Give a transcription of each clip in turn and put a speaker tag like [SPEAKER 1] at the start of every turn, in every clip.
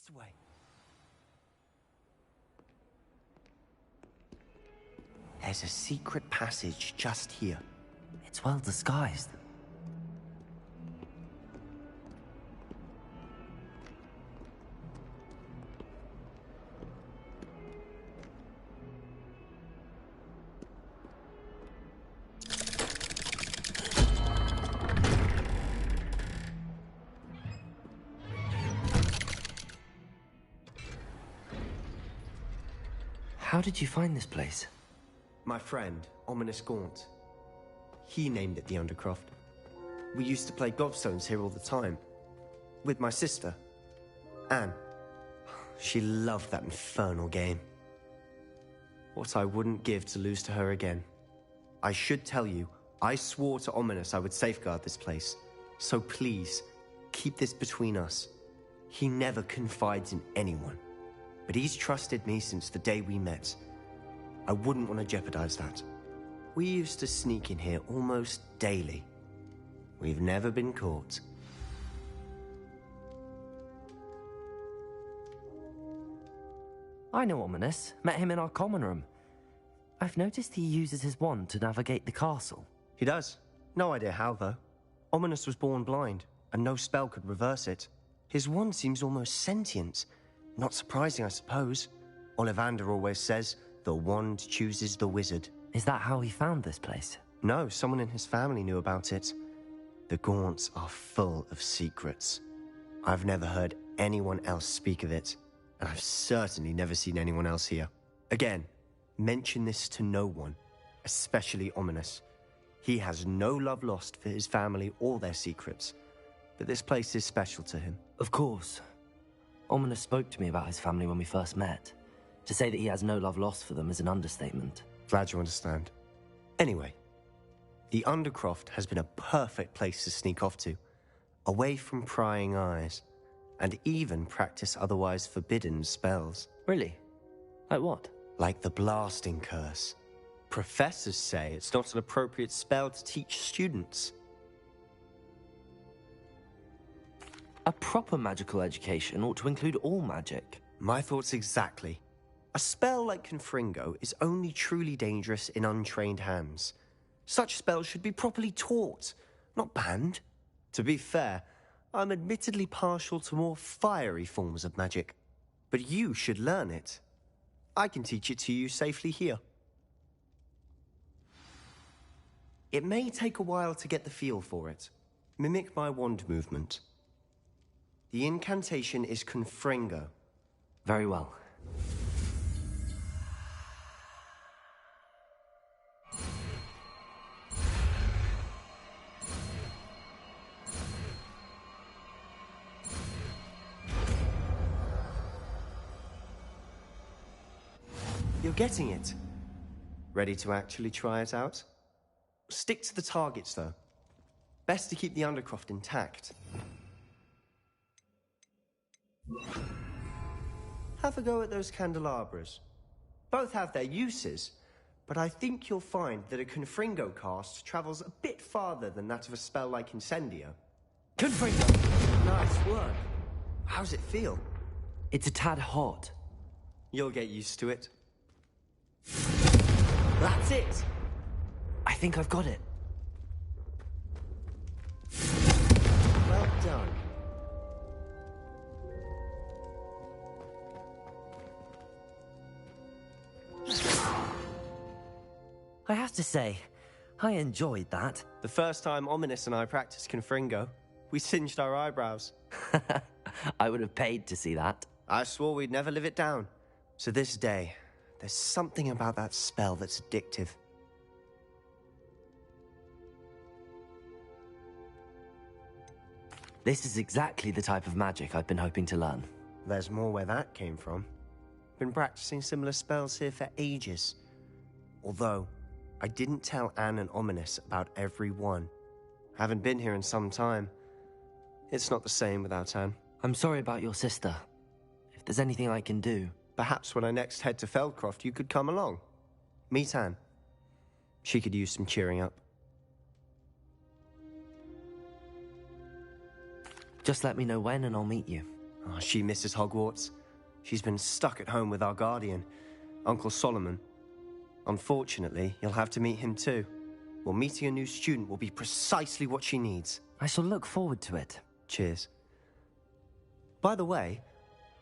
[SPEAKER 1] This way. There's a secret passage just here.
[SPEAKER 2] It's well disguised. How did you find this place?
[SPEAKER 1] My friend, Ominous Gaunt. He named it the Undercroft. We used to play gobstones here all the time. With my sister, Anne. She loved that infernal game. What I wouldn't give to lose to her again. I should tell you, I swore to Ominous I would safeguard this place. So please, keep this between us. He never confides in anyone. But he's trusted me since the day we met. I wouldn't want to jeopardize that. We used to sneak in here almost daily. We've never been caught.
[SPEAKER 2] I know Ominous. Met him in our common room. I've noticed he uses his wand to navigate the castle.
[SPEAKER 1] He does. No idea how, though. Ominous was born blind, and no spell could reverse it. His wand seems almost sentient. Not surprising, I suppose. Ollivander always says, the wand chooses the wizard.
[SPEAKER 2] Is that how he found this place?
[SPEAKER 1] No, someone in his family knew about it. The Gaunts are full of secrets. I've never heard anyone else speak of it, and I've certainly never seen anyone else here. Again, mention this to no one, especially Ominous. He has no love lost for his family or their secrets, but this place is special to him.
[SPEAKER 2] Of course. Ominous spoke to me about his family when we first met. To say that he has no love lost for them is an understatement.
[SPEAKER 1] Glad you understand. Anyway, the Undercroft has been a perfect place to sneak off to, away from prying eyes, and even practice otherwise forbidden spells.
[SPEAKER 2] Really? Like what?
[SPEAKER 1] Like the blasting curse. Professors say it's not an appropriate spell to teach students.
[SPEAKER 2] A proper magical education ought to include all magic.
[SPEAKER 1] My thoughts exactly. A spell like Confringo is only truly dangerous in untrained hands. Such spells should be properly taught, not banned. To be fair, I'm admittedly partial to more fiery forms of magic. But you should learn it. I can teach it to you safely here. It may take a while to get the feel for it. Mimic my wand movement. The incantation is Confringo.
[SPEAKER 2] Very well.
[SPEAKER 1] You're getting it. Ready to actually try it out? Stick to the targets, though. Best to keep the Undercroft intact. Have a go at those candelabras. Both have their uses, but I think you'll find that a Confringo cast travels a bit farther than that of a spell like Incendio.
[SPEAKER 2] Confringo!
[SPEAKER 1] Nice work. How's it feel?
[SPEAKER 2] It's a tad hot.
[SPEAKER 1] You'll get used to it. That's it!
[SPEAKER 2] I think I've got it.
[SPEAKER 1] Well done.
[SPEAKER 2] I have to say, I enjoyed that.
[SPEAKER 1] The first time Ominous and I practiced Confringo, we singed our eyebrows.
[SPEAKER 2] I would have paid to see that.
[SPEAKER 1] I swore we'd never live it down. To this day, there's something about that spell that's addictive.
[SPEAKER 2] This is exactly the type of magic I've been hoping to learn.
[SPEAKER 1] There's more where that came from. Been practicing similar spells here for ages. Although, I didn't tell Anne and Ominous about every one. Haven't been here in some time. It's not the same without Anne.
[SPEAKER 2] I'm sorry about your sister. If there's anything I can do...
[SPEAKER 1] Perhaps when I next head to Feldcroft, you could come along. Meet Anne. She could use some cheering up.
[SPEAKER 2] Just let me know when and I'll meet you.
[SPEAKER 1] Oh, she misses Hogwarts. She's been stuck at home with our guardian, Uncle Solomon. Unfortunately, you'll have to meet him too. Well, meeting a new student will be precisely what she needs.
[SPEAKER 2] I shall look forward to it.
[SPEAKER 1] Cheers. By the way,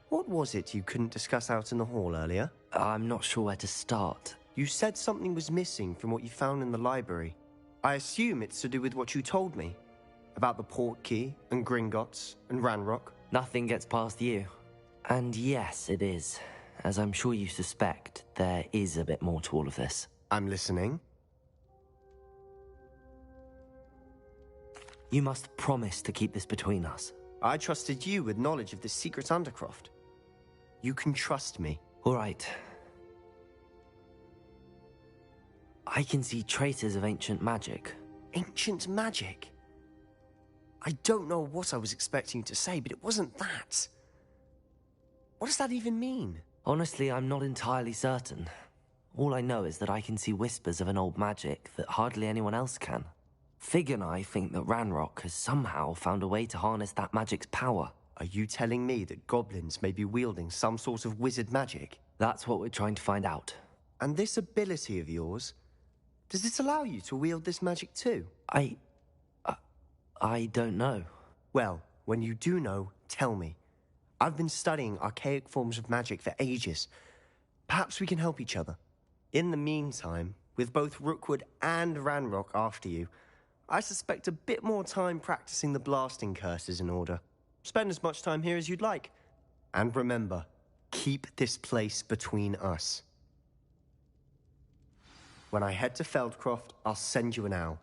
[SPEAKER 1] what was it you couldn't discuss out in the hall earlier?
[SPEAKER 2] I'm not sure where to start.
[SPEAKER 1] You said something was missing from what you found in the library. I assume it's to do with what you told me. About the port key, and Gringotts, and Ranrock.
[SPEAKER 2] Nothing gets past you. And yes, it is. As I'm sure you suspect, there is a bit more to all of this.
[SPEAKER 1] I'm listening.
[SPEAKER 2] You must promise to keep this between us.
[SPEAKER 1] I trusted you with knowledge of the secret Undercroft. You can trust me.
[SPEAKER 2] All right. I can see traces of ancient magic.
[SPEAKER 1] Ancient magic? I don't know what I was expecting you to say, but it wasn't that. What does that even mean?
[SPEAKER 2] Honestly, I'm not entirely certain. All I know is that I can see whispers of an old magic that hardly anyone else can. Fig and I think that Ranrock has somehow found a way to harness that magic's power.
[SPEAKER 1] Are you telling me that goblins may be wielding some sort of wizard magic?
[SPEAKER 2] That's what we're trying to find out.
[SPEAKER 1] And this ability of yours, does it allow you to wield this magic too?
[SPEAKER 2] I don't know.
[SPEAKER 1] Well, when you do know, tell me. I've been studying archaic forms of magic for ages. Perhaps we can help each other. In the meantime, with both Rookwood and Ranrock after you, I suspect a bit more time practicing the blasting curse is in order. Spend as much time here as you'd like. And remember, keep this place between us. When I head to Feldcroft, I'll send you an owl.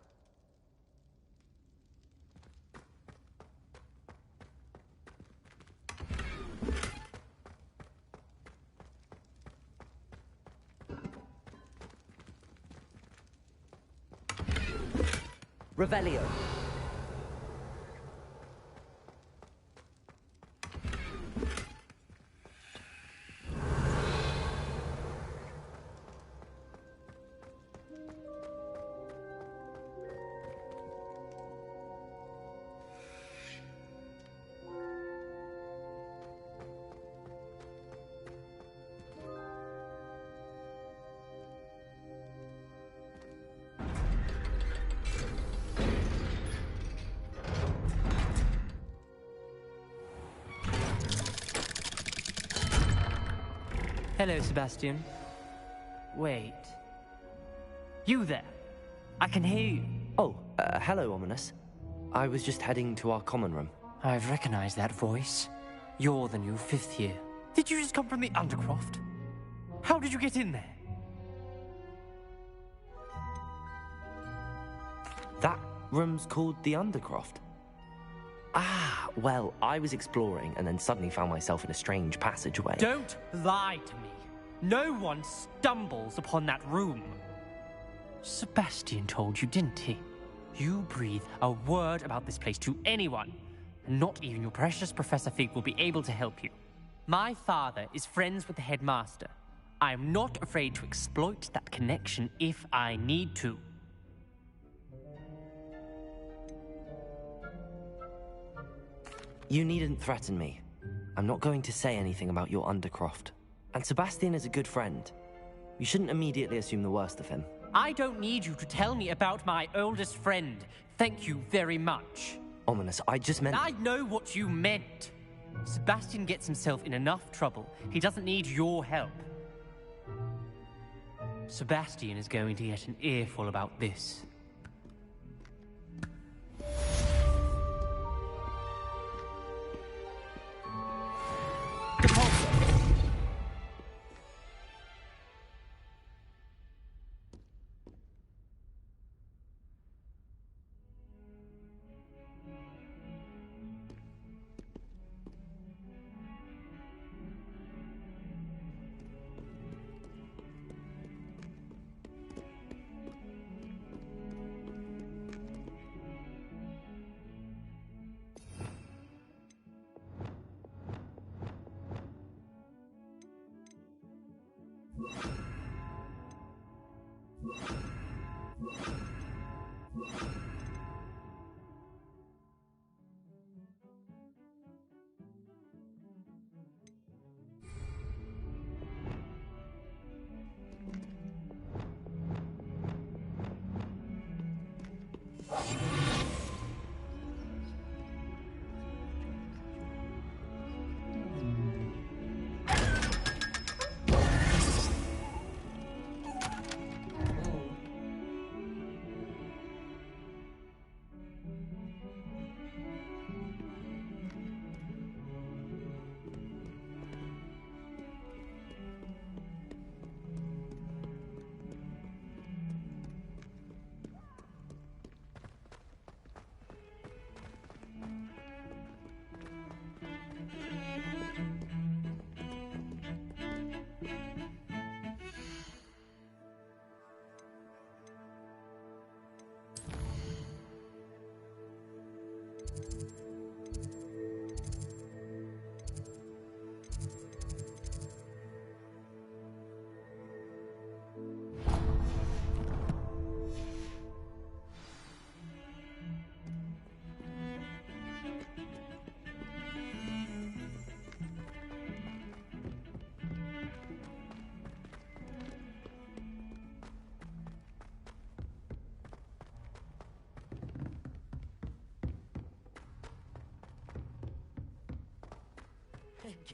[SPEAKER 2] Revelio.
[SPEAKER 3] Hello, Sebastian. Wait. You there? I can hear you.
[SPEAKER 2] Oh, hello, Ominous. I was just heading to our common room.
[SPEAKER 3] I've recognized that voice. You're the new fifth year. Did you just come from the Undercroft? How did you get in there?
[SPEAKER 2] That room's called the Undercroft. Ah, well, I was exploring and then suddenly found myself in a strange passageway.
[SPEAKER 3] Don't lie to me. No one stumbles upon that room. Sebastian told you, didn't he? You breathe a word about this place to anyone, and not even your precious Professor Fig will be able to help you. My father is friends with the headmaster. I am not afraid to exploit that connection if I need to.
[SPEAKER 2] You needn't threaten me. I'm not going to say anything about your Undercroft. And Sebastian is a good friend. You shouldn't immediately assume the worst of him.
[SPEAKER 3] I don't need you to tell me about my oldest friend. Thank you very much.
[SPEAKER 2] Ominous, I just meant...
[SPEAKER 3] I know what you meant. Sebastian gets himself in enough trouble. He doesn't need your help. Sebastian is going to get an earful about this.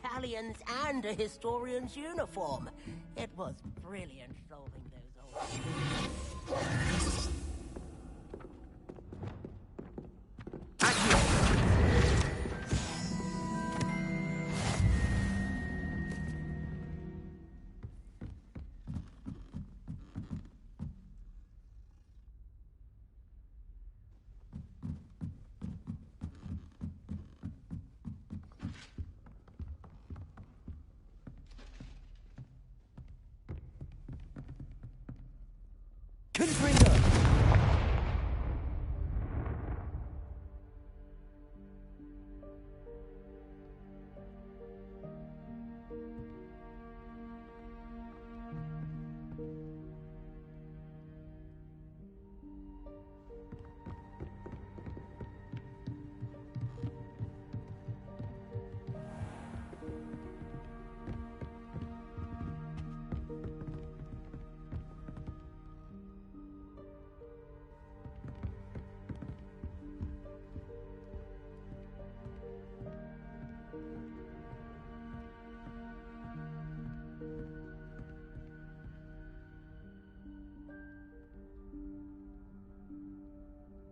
[SPEAKER 4] galleons and a historian's uniform. It was brilliant solving those old...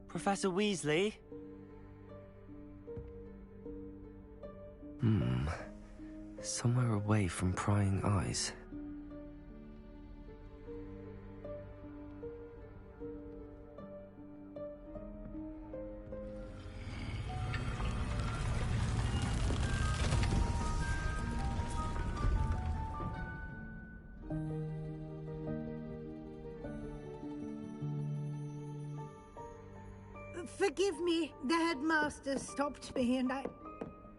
[SPEAKER 2] Professor Weasley? Somewhere away from prying eyes.
[SPEAKER 5] Forgive me, the headmaster stopped me and I...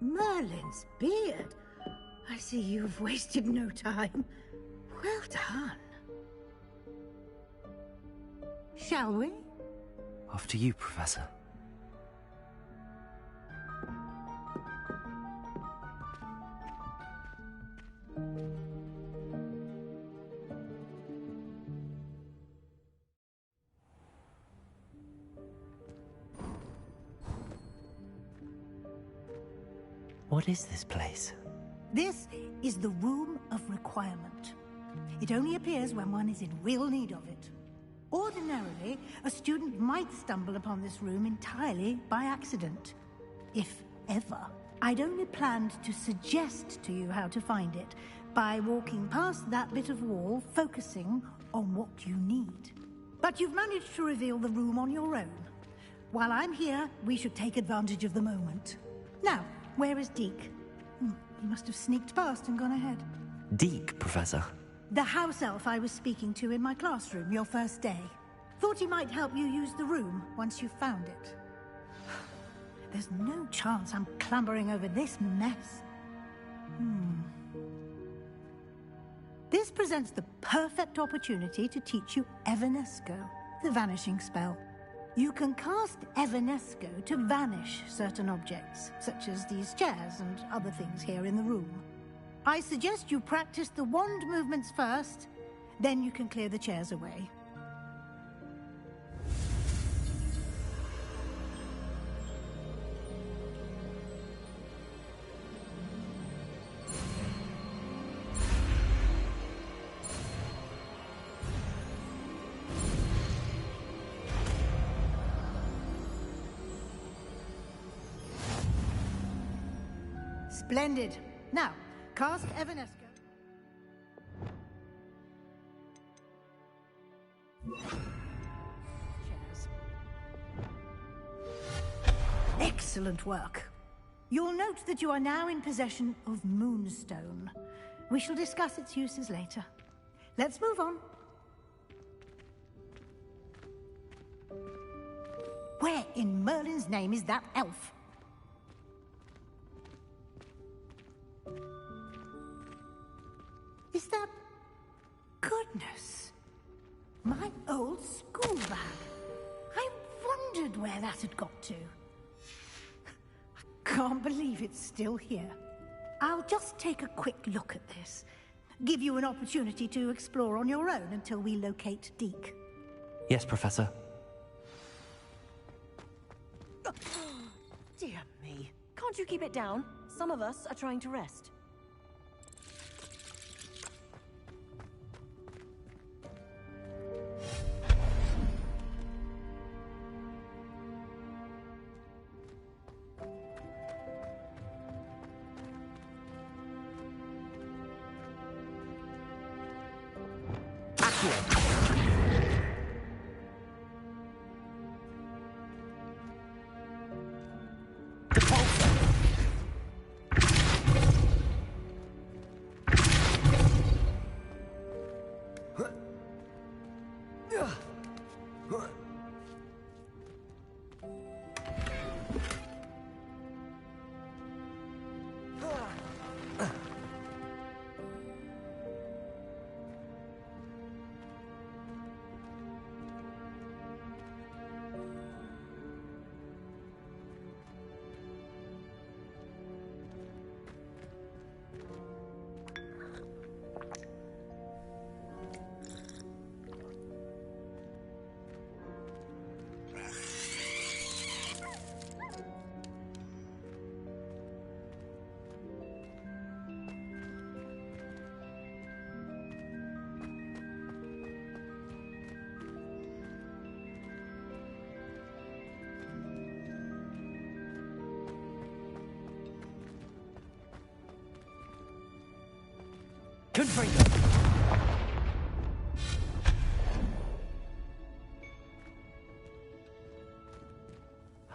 [SPEAKER 5] Merlin's beard. I see you've wasted no time. Well done. Shall we?
[SPEAKER 2] After you, Professor. What is this place?
[SPEAKER 5] This is the Room of Requirement. It only appears when one is in real need of it. Ordinarily, a student might stumble upon this room entirely by accident. If ever. I'd only planned to suggest to you how to find it by walking past that bit of wall, focusing on what you need. But you've managed to reveal the room on your own. While I'm here, we should take advantage of the moment. Now, where is Deke? He must have sneaked past and gone ahead.
[SPEAKER 2] Deke, Professor?
[SPEAKER 5] The house elf I was speaking to in my classroom your first day. Thought he might help you use the room once you found it. There's no chance I'm clambering over this mess. This presents the perfect opportunity to teach you Evanesco, the vanishing spell. You can cast Evanesco to vanish certain objects, such as these chairs and other things here in the room. I suggest you practice the wand movements first, then you can clear the chairs away. Splendid. Now, cast Evanesco. Chairs. Excellent work. You'll note that you are now in possession of Moonstone. We shall discuss its uses later. Let's move on. Where in Merlin's name is that elf? Is that... Goodness. My old school bag. I wondered where that had got to. I can't believe it's still here. I'll just take a quick look at this. Give you an opportunity to explore on your own until we locate Deke.
[SPEAKER 2] Yes, Professor.
[SPEAKER 6] Dear me. Can't you keep it down? Some of us are trying to rest.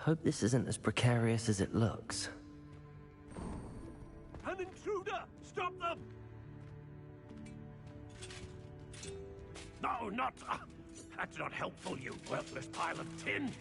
[SPEAKER 2] Hope this isn't as precarious as it looks.
[SPEAKER 6] An intruder! Stop them! No, not... that's not helpful, you worthless pile of tin!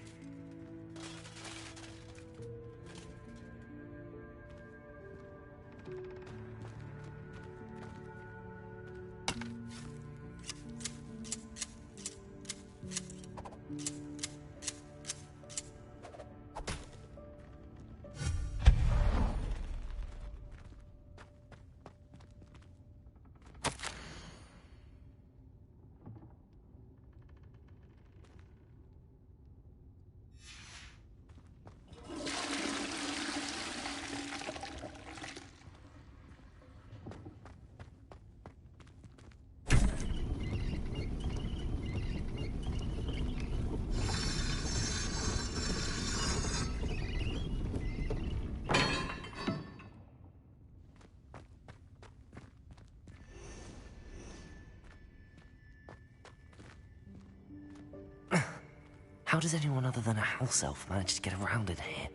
[SPEAKER 2] How does anyone other than a house elf manage to get around in here?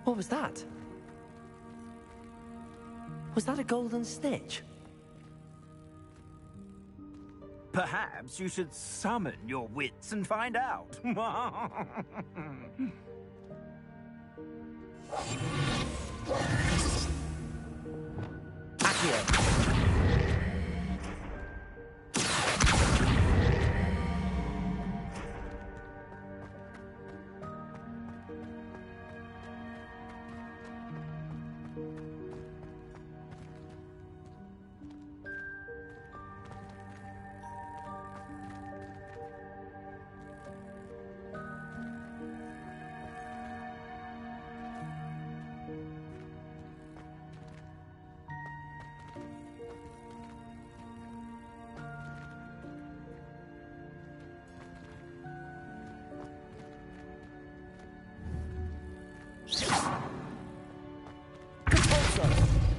[SPEAKER 2] What was that? Was that a golden snitch?
[SPEAKER 7] Perhaps you should summon your wits and find out.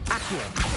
[SPEAKER 2] Accio!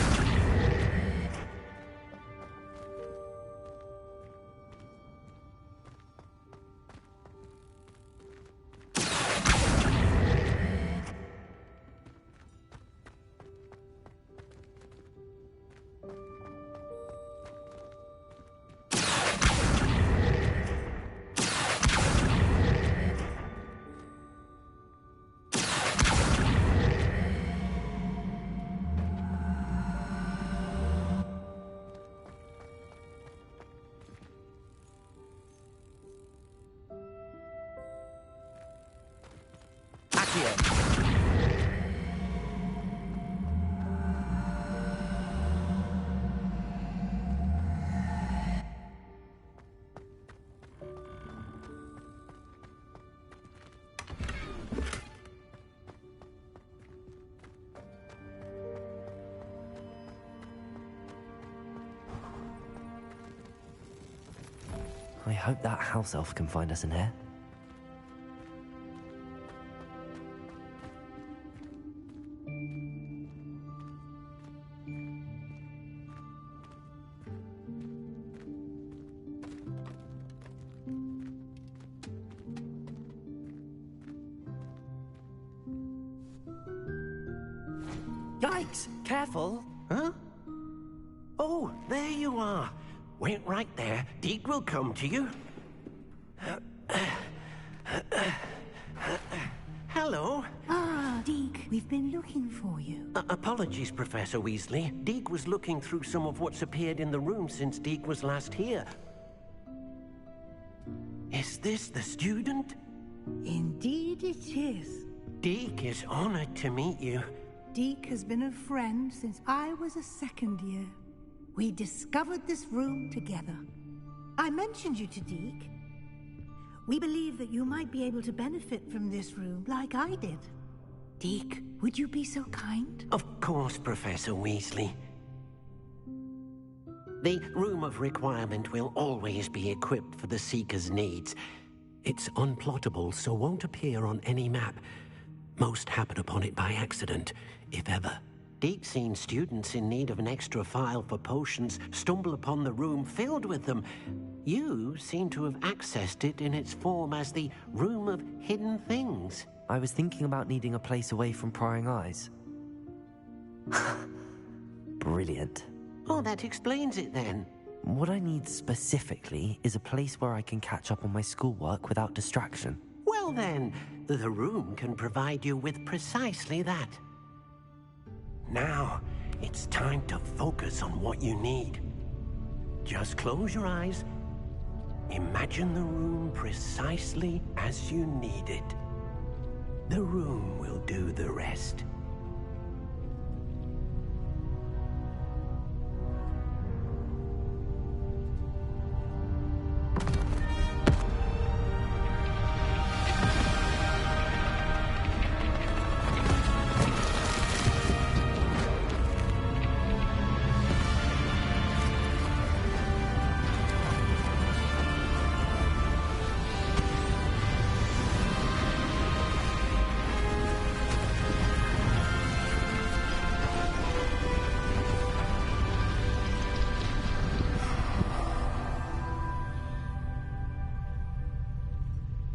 [SPEAKER 2] I hope that house elf can find us in here.
[SPEAKER 8] Yikes!
[SPEAKER 2] Careful!
[SPEAKER 8] Huh? Oh, there you are. Wait right there. Deke will come to you. Hello.
[SPEAKER 5] Ah, Deke, we've been looking for you.
[SPEAKER 8] Apologies, Professor Weasley. Deke was looking through some of what's appeared in the room since Deke was last here. Is this the student?
[SPEAKER 5] Indeed it is.
[SPEAKER 8] Deke is honored to meet you.
[SPEAKER 5] Deke has been a friend since I was a second year. We discovered this room together. I mentioned you to Deke. We believe that you might be able to benefit from this room like I did. Deke, would you be so kind?
[SPEAKER 8] Of course, Professor Weasley. The Room of Requirement will always be equipped for the Seeker's needs. It's unplottable, so won't appear on any map. Most happen upon it by accident, if ever. Deke's seen students in need of an extra file for potions stumble upon the room filled with them. You seem to have accessed it in its form as the Room of Hidden Things.
[SPEAKER 2] I was thinking about needing a place away from prying eyes. Brilliant.
[SPEAKER 8] Oh, that explains it then.
[SPEAKER 2] What I need specifically is a place where I can catch up on my schoolwork without distraction.
[SPEAKER 8] Well then, the room can provide you with precisely that. Now, it's time to focus on what you need. Just close your eyes. Imagine the room precisely as you need it. The room will do the rest.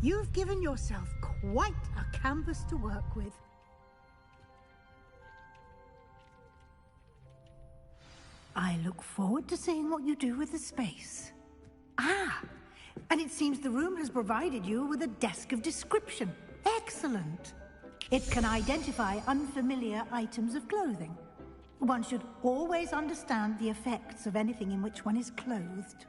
[SPEAKER 5] You've given yourself quite a canvas to work with. I look forward to seeing what you do with the space. Ah, and it seems the room has provided you with a desk of description. Excellent. It can identify unfamiliar items of clothing. One should always understand the effects of anything in which one is clothed.